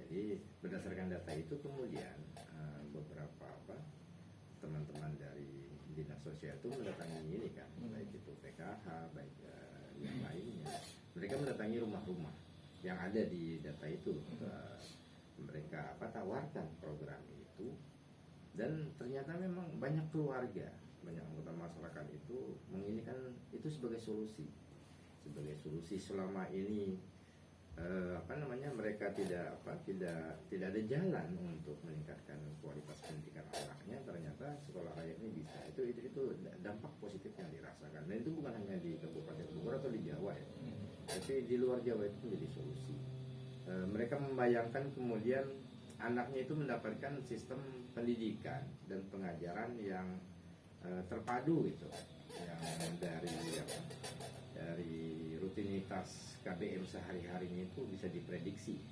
Jadi berdasarkan data itu kemudian beberapa teman-teman dari dinas sosial itu mendatangi ini kan, baik itu PKH, baik yang lainnya. Mereka mendatangi rumah-rumah yang ada di data itu. Mereka tawarkan program itu, dan ternyata memang banyak keluarga, banyak anggota masyarakat itu menginginkan itu sebagai solusi selama ini mereka tidak ada jalan untuk meningkatkan kualitas pendidikan anaknya. Ternyata sekolah rakyat ini bisa, itu dampak positif yang dirasakan, dan itu bukan hanya di Kabupaten Bogor atau di Jawa ya, tapi di luar Jawa itu menjadi solusi. Mereka membayangkan kemudian anaknya itu mendapatkan sistem pendidikan dan pengajaran yang terpadu gitu, yang dari rutinitas KBM sehari-harinya itu bisa diprediksi,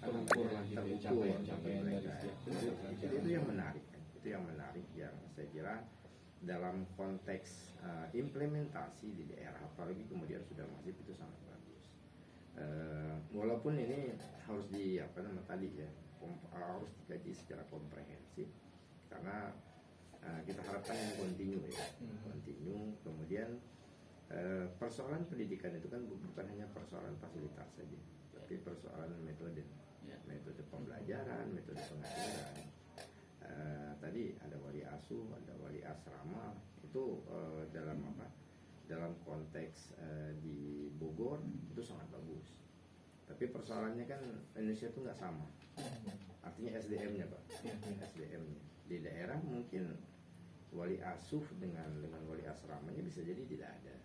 Terukur lagi terukur capaian-capaian bagi dari mereka. setiap itu pelajaran. yang menarik kan, itu yang menarik yang saya kira dalam konteks implementasi di daerah, apalagi kemudian sudah masif, itu sangat bagus. Walaupun ini harus harus dikaji secara komprehensif, karena kita harapkan yang kontinu ya, kontinu. Kemudian persoalan pendidikan itu kan bukan hanya persoalan fasilitas saja, tapi persoalan metode, metode pembelajaran, metode pengajaran. Tadi ada wali asuh, ada wali asrama, itu dalam konteks di Bogor itu sangat bagus. Tapi persoalannya kan Indonesia itu nggak sama, artinya SDM-nya Pak, SDM-nya di daerah mungkin wali asuh dengan wali asramanya bisa jadi tidak ada,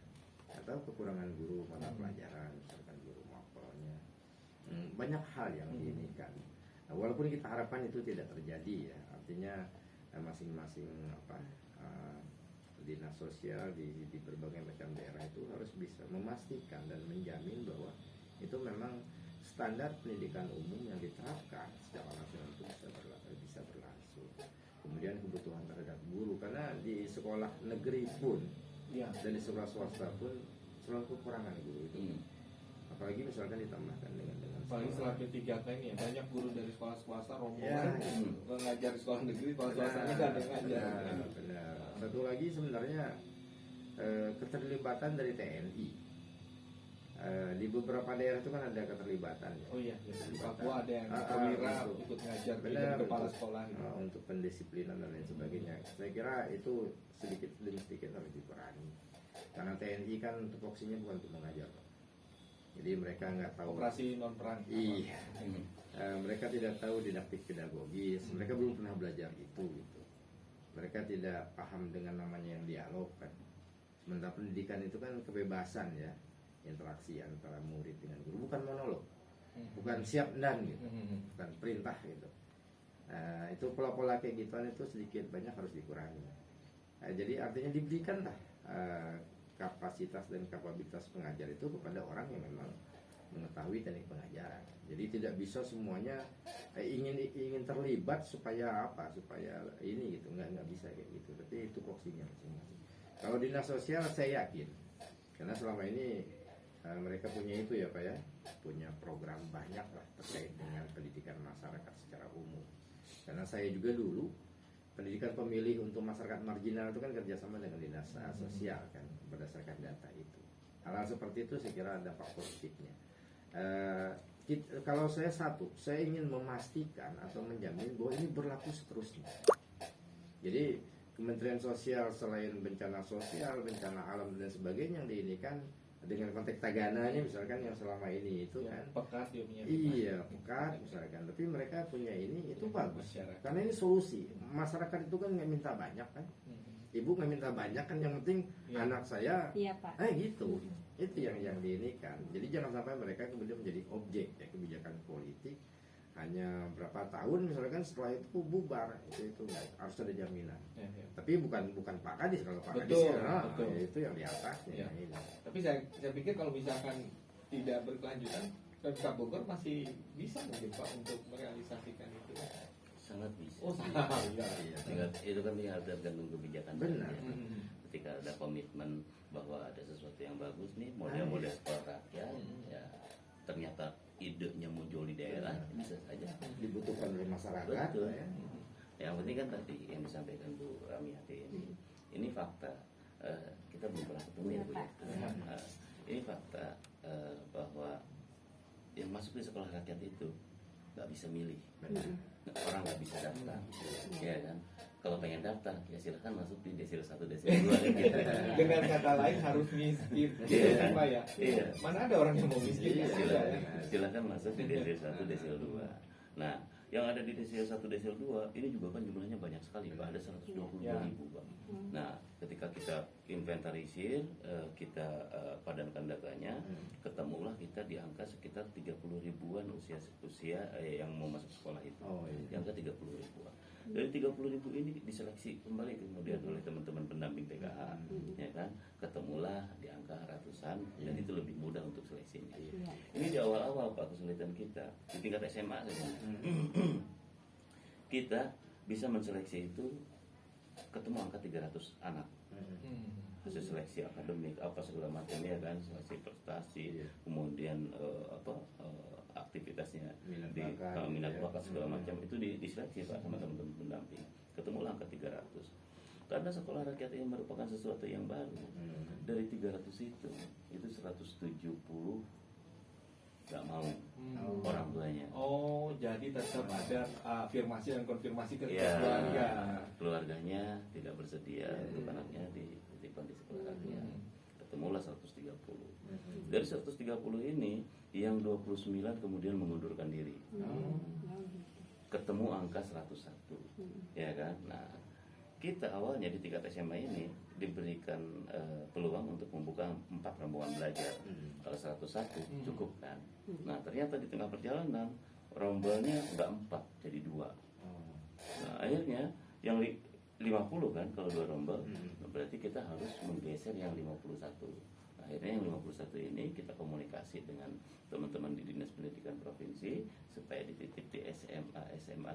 atau kekurangan guru mata pelajaran, misalkan guru mapelnya, banyak hal yang diinginkan. Walaupun kita harapkan itu tidak terjadi ya, artinya masing-masing dinas sosial di berbagai macam daerah itu harus bisa memastikan dan menjamin bahwa itu memang standar pendidikan umum yang diterapkan secara nasional itu bisa berlangsung. Kemudian kebutuhan terhadap guru, karena di sekolah negeri pun dan di sekolah swasta pun selalu kekurangan guru itu. Apalagi misalkan ditambahkan dengan Paling setelah P3K ini ya, banyak guru dari sekolah swasta rombongan mengajar di sekolah negeri, sekolah swastanya nggak ada yang ngajar. Benar. Satu lagi sebenarnya keterlibatan dari TNI. Di beberapa daerah itu kan ada keterlibatan ya. Oh iya, di Papua ada yang perwira ikut ngajar di kepala sekolah. Untuk pendisiplinan dan lain sebagainya. Saya kira itu sedikit demi sedikit harus dikurangi. Karena TNI kan tupoksinya bukan untuk mengajar, Pak. Jadi mereka nggak tahu Operasi non perang. Iya. Mereka tidak tahu didaktik pedagogis. Mereka belum pernah belajar itu gitu. Mereka tidak paham dengan namanya yang dialog kan. Sementara pendidikan itu kan kebebasan ya, interaksi antara murid dengan guru, bukan monolog, bukan siap dan gitu, bukan perintah gitu. Itu pola-pola kayak gituan itu sedikit banyak harus dikurangi. Jadi artinya diberikanlah kapasitas dan kapabilitas pengajar itu kepada orang yang memang mengetahui teknik pengajaran. Jadi tidak bisa semuanya ingin terlibat supaya ini gitu, nggak bisa kayak gitu. Tapi itu koksinya masing-masing. Kalau dinas sosial saya yakin Karena selama ini mereka punya itu ya Pak ya, punya program banyak lah terkait dengan pendidikan masyarakat secara umum. Karena saya juga dulu pendidikan pemilih untuk masyarakat marginal itu kan kerjasama dengan dinas sosial kan, berdasarkan data itu. Hal-hal seperti itu saya kira ada dampak positifnya. Kalau saya ingin memastikan atau menjamin bahwa ini berlaku seterusnya. Jadi Kementerian Sosial selain bencana sosial, bencana alam dan sebagainya yang diinikan dengan konteks tagananya misalkan yang selama ini itu Ya, kan pekat dia punya. iya pekat misalkan, tapi mereka punya ini itu bagus Masyarakat. karena ini solusi. Masyarakat itu kan nggak minta banyak kan, ibu nggak minta banyak kan, yang penting Ya. anak saya Iya Pak. gitu. Itu yang diinikan. Jadi jangan sampai mereka kemudian menjadi objek ya kebijakan politik, hanya berapa tahun misalkan setelah itu bubar. Itu harus ada jaminan. Ya, ya. Tapi bukan Pak Kadis. Kalau Pak Kadis Betul, ya, betul. ya itu yang di atasnya. Ya. Ini. Tapi saya pikir kalau misalkan tidak berkelanjutan, Pemkab Bogor masih bisa mungkin Pak untuk merealisasikan itu. Sangat bisa. Oh, iya. Iya. Itu kan tinggal tergantung kebijakan. Benar. saja. Ketika ada komitmen bahwa ada sesuatu yang bagus nih, model-model sekolah rakyat, ya ternyata idenya muncul di daerah, bisa saja. Dibutuhkan oleh masyarakat. Betul. Ya. Yang penting kan tadi yang disampaikan Bu Ramiati ini fakta. Kita belum pernah ketemu ya Bu ya. Ini fakta bahwa yang masuk di sekolah rakyat itu nggak bisa milih. Benar. Orang nggak bisa daftar, ya kan? Kalau pengen daftar, ya silahkan masuk di desil 1, desil 2 gitu. Dengan kata lain harus miskin, Iya. Pak ya. Iya. Mana ada orang yang mau miskin? Iya, Tidak ada, ya. Silakan masuk di desil 1, desil 2. Nah, yang ada di desil 1, desil 2 ini juga kan jumlahnya banyak sekali, Pak. Ada 122.000, Pak. Nah, ketika kita inventarisir, kita padankan datanya, ketemulah kita di angka sekitar 30 ribuan usia yang mau masuk sekolah itu. Oh, iya. Di angka 30 ribuan. Dari 30 ribu ini diseleksi kembali kemudian oleh teman-teman pendamping PKH, ya kan? Ketemulah di angka ratusan, dan itu lebih mudah untuk seleksinya. Iya. Ini di awal-awal Pak kesulitan kita di tingkat SMA saja. Kita bisa menseleksi itu ketemu angka 300 anak. Hasil seleksi akademik apa segala macam ya kan, seleksi prestasi, Iya. kemudian aktivitasnya Minat di bakat, minat ya. bakat segala macam itu diseleksi Pak sama teman-teman pendamping. Ketemulah angka 300. Karena sekolah rakyat ini merupakan sesuatu yang baru. Dari 300 itu 170 nggak mau orang tuanya. Oh, jadi tetap ada afirmasi dan konfirmasi ke Ya, keluarga. keluarganya tidak bersedia untuk anaknya dititipkan di sekolah rakyat. Ketemulah 130. Dari 130 ini yang 29 kemudian mengundurkan diri. Ketemu angka 101. Ya kan? Nah, kita awalnya di tingkat SMA ini diberikan peluang untuk membuka 4 rombongan belajar. Kalau 101 cukup kan? Nah, ternyata di tengah perjalanan rombelnya nggak 4 jadi 2. Nah, akhirnya yang 50 kan kalau 2 rombel, berarti kita harus menggeser yang 51. Nah, akhirnya yang 51 ini kita komunikasi dengan teman-teman di Dinas Pendidikan Provinsi supaya dititip di SMA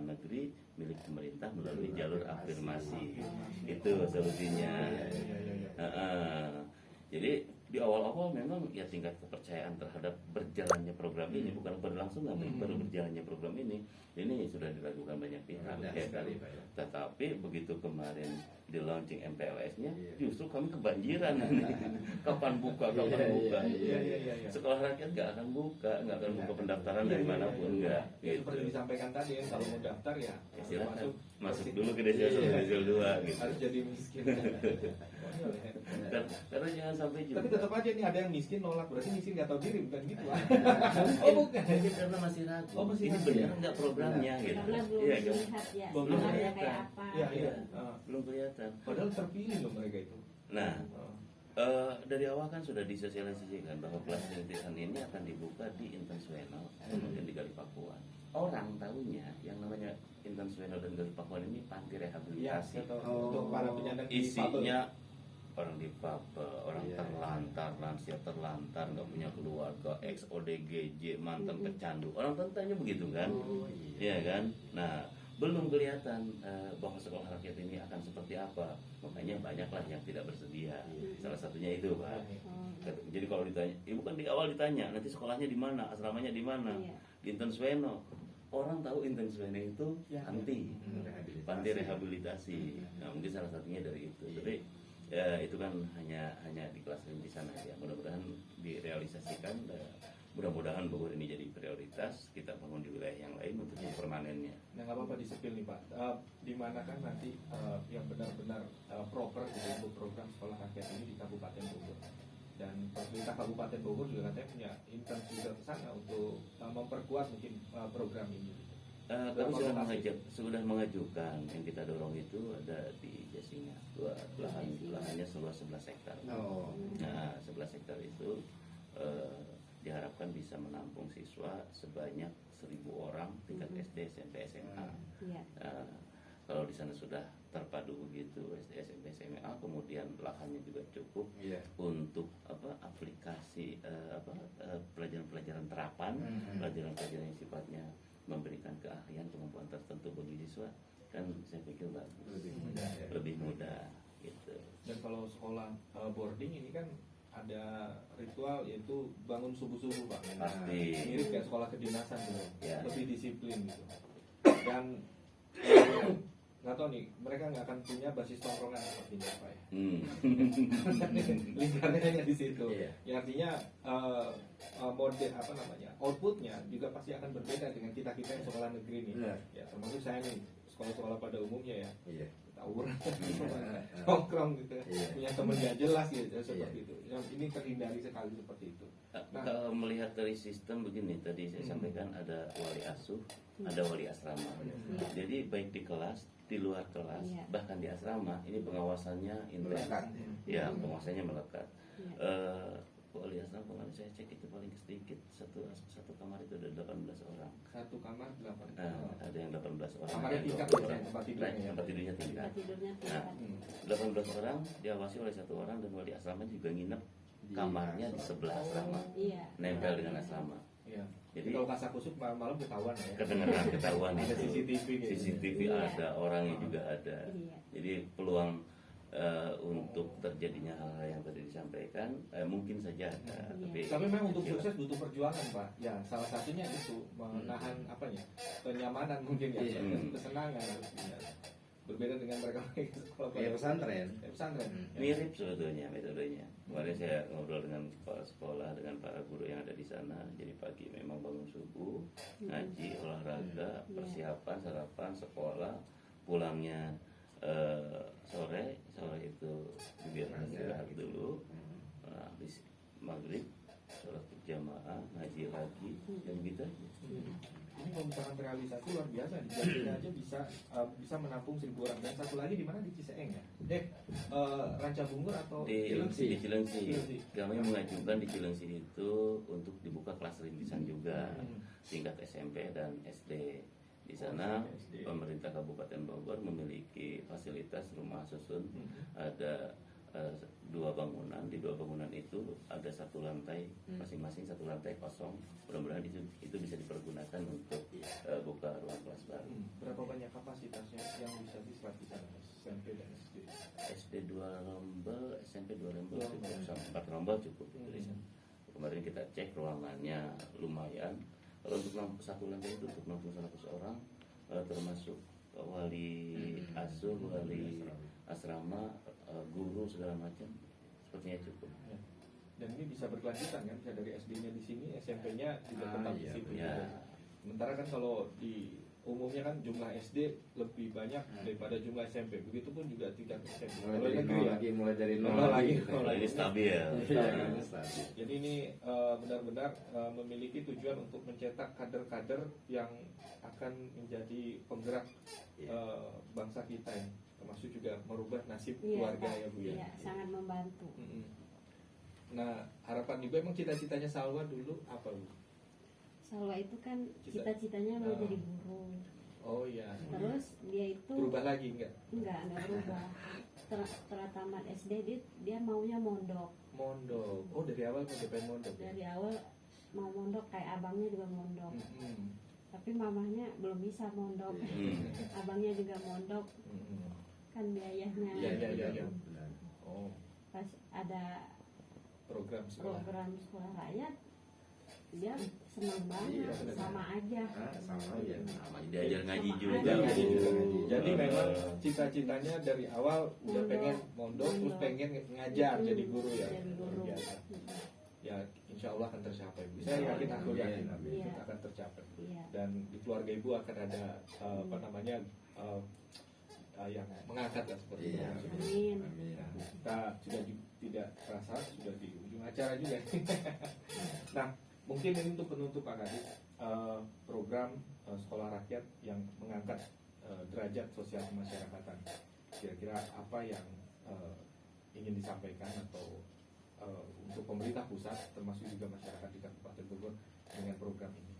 negeri milik pemerintah melalui jalur afirmasi. Itu solusinya. Jadi di awal-awal memang ya tingkat kepercayaan terhadap berjalannya program ini bukan berlangsung tapi baru berjalannya program ini sudah diragukan banyak pihak. Ya, sekali, Pak, ya. Tetapi begitu kemarin di launching MPLS-nya justru kami kebanjiran. Kapan buka? Iya. Sekolah rakyat nggak akan buka pendaftaran dari manapun Ya, gitu. seperti disampaikan tadi ya, kalau mau daftar ya Ya, silakan masuk masuk dulu ke desil 1, desil 2 gitu. harus jadi miskin. Karena jangan sampai juga. Tapi tetap aja nih ada yang miskin nolak, berarti miskin nggak tahu diri, bukan gitu lah. Oh bukan. Mungkin karena masih ragu. Oh, masih ini ragu, benar ya? nggak programnya gitu. Karena belum Iya, kan? melihat ya Belum sekolahnya kelihatan. kayak apa. Iya, iya. Belum kelihatan. Padahal terpilih loh mereka itu. Nah, dari awal kan sudah disosialisasikan bahwa kelas rintisan ini akan dibuka di Intensueno kemudian di Gali Pakuan. Orang tahunya yang namanya Intensueno dan Gali Pakuan ini panti Iya, rehabilitasi. untuk para penyandang Isinya orang difabel, orang Iya. terlantar, lansia terlantar, nggak punya keluarga, ex ODGJ, mantan pecandu. Orang tanya begitu kan? Iya kan? Nah, belum kelihatan bahwa sekolah rakyat ini akan seperti apa. Makanya banyaklah yang tidak bersedia. Salah satunya itu, Pak. Jadi kalau ditanya, ibu kan di awal ditanya, nanti sekolahnya di mana, asramanya di mana? Iya. Di Intensweno. Orang tahu Intensweno itu panti rehabilitasi. Nah, mungkin salah satunya dari itu. Tapi ya, itu kan hanya di kelas di sana ya. Mudah-mudahan direalisasikan. Mudah-mudahan Bogor ini jadi prioritas. Kita bangun di wilayah yang lain untuk yang permanennya. Nah, nggak apa-apa disepil nih Pak. Di mana kan nanti yang benar-benar proper gitu untuk program sekolah rakyat ini di Kabupaten Bogor. Dan pemerintah Kabupaten Bogor juga katanya punya intens juga ke sana untuk memperkuat mungkin program ini. Kami sudah mengajukan. Yang kita dorong itu ada di Jasinga, lahannya seluas 11 hektar. Nah, 11 hektar itu diharapkan bisa menampung siswa sebanyak 1.000 orang tingkat SD, SMP, SMA. Kalau di sana sudah terpadu begitu SD, SMP, SMA, kemudian lahannya juga cukup untuk aplikasi pelajaran-pelajaran terapan, pelajaran-pelajaran yang sifatnya memberikan keahlian kemampuan tertentu bagi siswa, kan saya pikir bagus, lebih mudah gitu. Dan kalau sekolah boarding ini kan ada ritual yaitu bangun subuh-subuh Pak. Pasti. Mirip kayak sekolah kedinasan gitu. Ya. Lebih disiplin gitu. Dan nggak tahu nih, mereka nggak akan punya basis tongkrongan seperti ini apa ya? Lingkarannya hanya di situ. Ya artinya model outputnya juga pasti akan berbeda dengan kita yang sekolah negeri nih. Ya termasuk saya nih sekolah-sekolah pada umumnya ya. Tawuran, nongkrong gitu, punya teman gak jelas gitu seperti itu. Yang ini terhindari sekali seperti itu. Nah, kalau melihat dari sistem begini, tadi saya sampaikan ada wali asuh, ada wali asrama. Jadi baik di kelas, di luar kelas, bahkan di asrama, ini pengawasannya intens. Ya, pengawasannya melekat. Wali asrama kemarin saya cek itu paling sedikit satu kamar itu ada 18 orang. Satu kamar 8 ada yang 18 orang. Kamarnya tingkat orang, tempat tidurnya. tempat tidurnya tingkat. Nah, 18 orang diawasi oleh satu orang dan wali asrama juga nginep kamarnya di sebelah asrama. Nempel dengan asrama. Jadi kalau kasakusuk malam-malam ketahuan ya. Ketahuan Ada itu. CCTV gitu. CCTV ada, orangnya juga ada. Jadi peluang untuk terjadinya hal-hal yang tadi disampaikan mungkin saja ada, tapi memang untuk sukses butuh perjuangan Pak. Ya salah satunya itu menahan kenyamanan mungkin ya, kesenangan harusnya. Berbeda dengan mereka sekolah pesantren. Mirip sebetulnya metodenya. Kemarin saya ngobrol dengan kepala sekolah, dengan para guru yang ada di sana. Jadi pagi memang bangun subuh, ngaji, olahraga, persiapan, sarapan, sekolah, pulangnya sore itu biar istirahat dulu, habis maghrib sholat berjamaah, ngaji lagi, dan gitu aja. Ini kalau misalkan terrealisasi luar biasa, di Jakarta aja bisa menampung 1.000 orang. Dan satu lagi di mana, di Ciseeng ya? Ranca Bungur atau di Cilengsi. Cilengsi. Kami mengajukan di Cilengsi itu untuk dibuka kelas rintisan juga, tingkat SMP dan SD. Di sana pemerintah Kabupaten Bogor memiliki fasilitas rumah susun, ada 2 bangunan. Di 2 bangunan itu ada 1 lantai, masing-masing 1 lantai kosong. Mudah-mudahan itu bisa dipergunakan untuk buka ruang kelas baru. Berapa banyak kapasitasnya yang bisa diserap di sana, SMP dan SD? SD 2 rombel, SMP 2 rombel cukup, sampai 4 rombel cukup. Kemarin kita cek ruangannya lumayan. Kalau untuk 1 lantai itu untuk 100 orang, termasuk wali asuh, wali asrama, guru segala macam, sepertinya cukup. Dan ini bisa berkelanjutan kan, bisa dari SD-nya di sini, SMP-nya juga tetap di situ. Sementara kan kalau di umumnya kan jumlah SD lebih banyak daripada jumlah SMP. Begitupun juga tingkat SMP. Mulai dari nol lagi, mulai dari nol lagi. Ini stabil. Jadi ini benar-benar memiliki tujuan untuk mencetak kader-kader yang akan menjadi penggerak bangsa kita ya. Termasuk juga merubah nasib keluarga ya Bu ya. Iya, sangat membantu. Nah, harapan Ibu emang cita-citanya Salwa dulu apa Bu? Salwa itu kan cita-citanya mau jadi guru. Oh iya. Terus dia itu berubah lagi enggak? Enggak berubah. Setelah tamat SD dia maunya mondok. Mondok. Oh dari awal mau pengen mondok. Dari awal mau mondok, kayak abangnya juga mondok. tapi mamahnya belum bisa mondok. Abangnya juga mondok, kan biayanya. Iya. Benar. Oh, Pas ada program sekolah. program sekolah rakyat, dia senang banget, Iya, senang. sama aja. Sama aja. Sama diajar ngaji Sama juga. aja. Ngaji juga. Ngaji. Jadi memang cita-citanya dari awal udah pengen mondok, terus pengen ngajar jadi guru ya. Jadi guru. Luar biasa. Ya, insya Allah akan tercapai. Saya yakin, aku yakin Iya. akan tercapai. Iya. Dan di keluarga ibu akan ada apa namanya yang mengangkat lah seperti Iya. itu. Amin. Amin. Nah, kita sudah tidak terasa sudah di ujung acara juga. Nah, mungkin ini untuk penutup Pak Kadis, program sekolah rakyat yang mengangkat derajat sosial kemasyarakatan. Kira-kira apa yang ingin disampaikan atau untuk pemerintah pusat termasuk juga masyarakat di Kabupaten Bogor dengan program ini?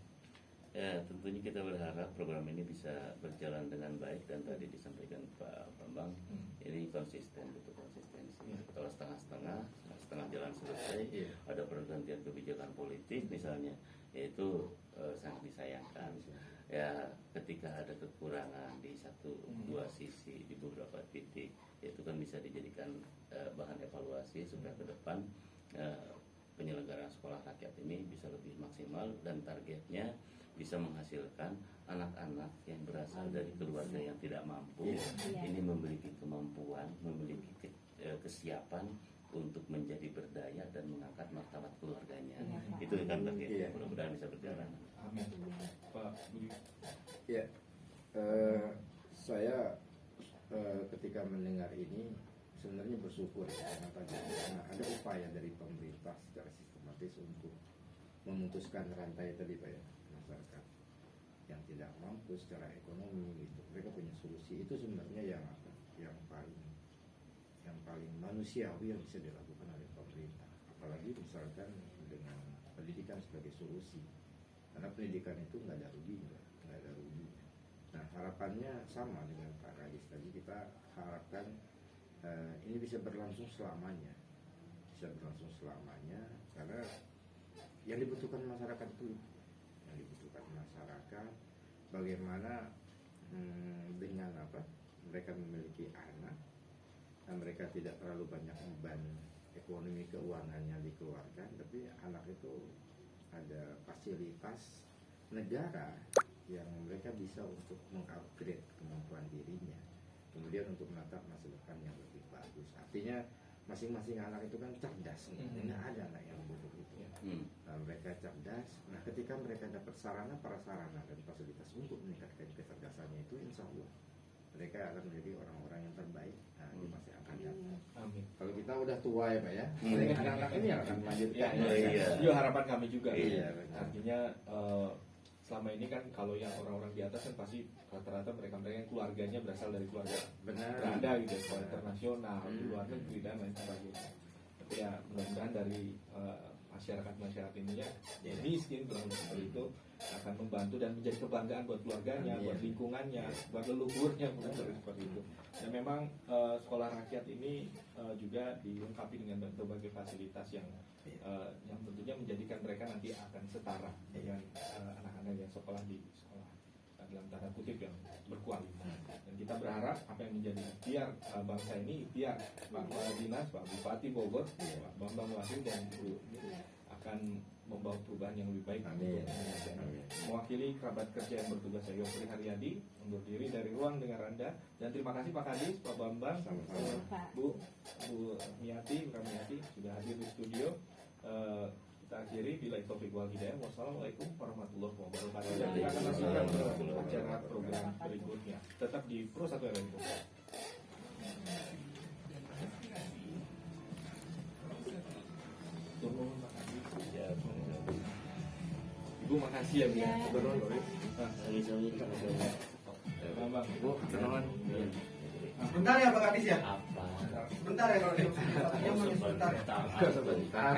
Ya, tentunya kita berharap program ini bisa berjalan dengan baik dan tadi disampaikan Pak Bambang, ini konsisten, butuh konsistensi. Kalau setengah jalan selesai, Iya. ada pergantian kebijakan politik misalnya, yaitu sangat disayangkan. Ya, ketika ada kekurangan di dua sisi di beberapa titik, itu kan bisa dijadikan bahan evaluasi supaya ke depan penyelenggaraan sekolah rakyat ini bisa lebih maksimal dan targetnya bisa menghasilkan anak-anak yang berasal dari keluarga yang tidak mampu, Iya. ini memiliki kemampuan, memiliki kesiapan untuk menjadi berdaya dan mengangkat martabat keluarganya. Iya, Pak. Itu kan targetnya. Iya. Mudah-mudahan bisa berjalan. Amin. Pak Budi. Ya, saya ketika mendengar ini sebenarnya bersyukur ya, karena ada upaya dari pemerintah secara sistematis untuk memutuskan rantai tadi Pak ya, masyarakat yang tidak mampu secara ekonomi gitu, mereka punya solusi. Itu sebenarnya yang paling manusiawi yang bisa dilakukan oleh pemerintah, apalagi misalkan dengan pendidikan sebagai solusi, karena pendidikan itu nggak ada ruginya. Nah, harapannya sama dengan Pak Kadis tadi, kita harapkan ini bisa berlangsung selamanya, karena yang dibutuhkan masyarakat itu, bagaimana dengan mereka memiliki anak dan mereka tidak terlalu banyak beban ekonomi keuangannya dikeluarkan, tapi anak itu ada fasilitas negara yang mereka bisa untuk mengupgrade kemampuan dirinya, kemudian untuk menatap masa depan yang lebih bagus. Artinya masing-masing anak itu kan cerdas, nggak ada anak yang bodoh itu. Nah, mereka cerdas. Nah, ketika mereka dapat prasarana dan fasilitas untuk meningkatkan kecerdasannya itu, insya Allah mereka akan menjadi orang-orang yang terbaik di masa yang akan datang. Amin. Kalau kita udah tua ya Pak ya, mereka anak-anak ini yang akan melanjutkan. Iya. Itu harapan kami juga. Iya, benar. Artinya selama ini kan kalau yang orang-orang di atas kan pasti rata-rata mereka yang keluarganya berasal dari keluarga Benar. berada gitu, sekolah internasional di luar negeri dan lain sebagainya. Tapi ya mudah-mudahan dari masyarakat ini ya miskin kurang lebih seperti itu akan membantu dan menjadi kebanggaan buat keluarganya, buat lingkungannya, buat leluhurnya, seperti itu. Dan memang sekolah rakyat ini juga dilengkapi dengan berbagai fasilitas yang tentunya menjadikan mereka nanti akan setara dengan anak-anak yang sekolah di sekolah dalam tanda kutip yang berkualitas. Dan kita berharap apa yang menjadi ikhtiar bangsa ini, ikhtiar Pak Dinas, Pak Bupati Bogor, Pak Bambang Wahyu dan Ibu akan membawa perubahan yang lebih baik. Amin. Amin. Mewakili kerabat kerja yang bertugas, saya Yofri Haryadi undur diri dari ruang dengar Anda, dan terima kasih Pak Kadis, Pak Bambang, Bu Miati sudah hadir di studio. Kita akhiri bila taufik wal hidayah. Wassalamualaikum warahmatullahi wabarakatuh. Dan kita akan lanjutkan acara program berikutnya. Tetap di Pro 1 RRI. Ibu makasih ya Bu. Ya. Bambang. Bu, kenalan. Sebentar ya Pak Kadis ya? Apa? Sebentar ya kalau sebentar ya. Sebentar.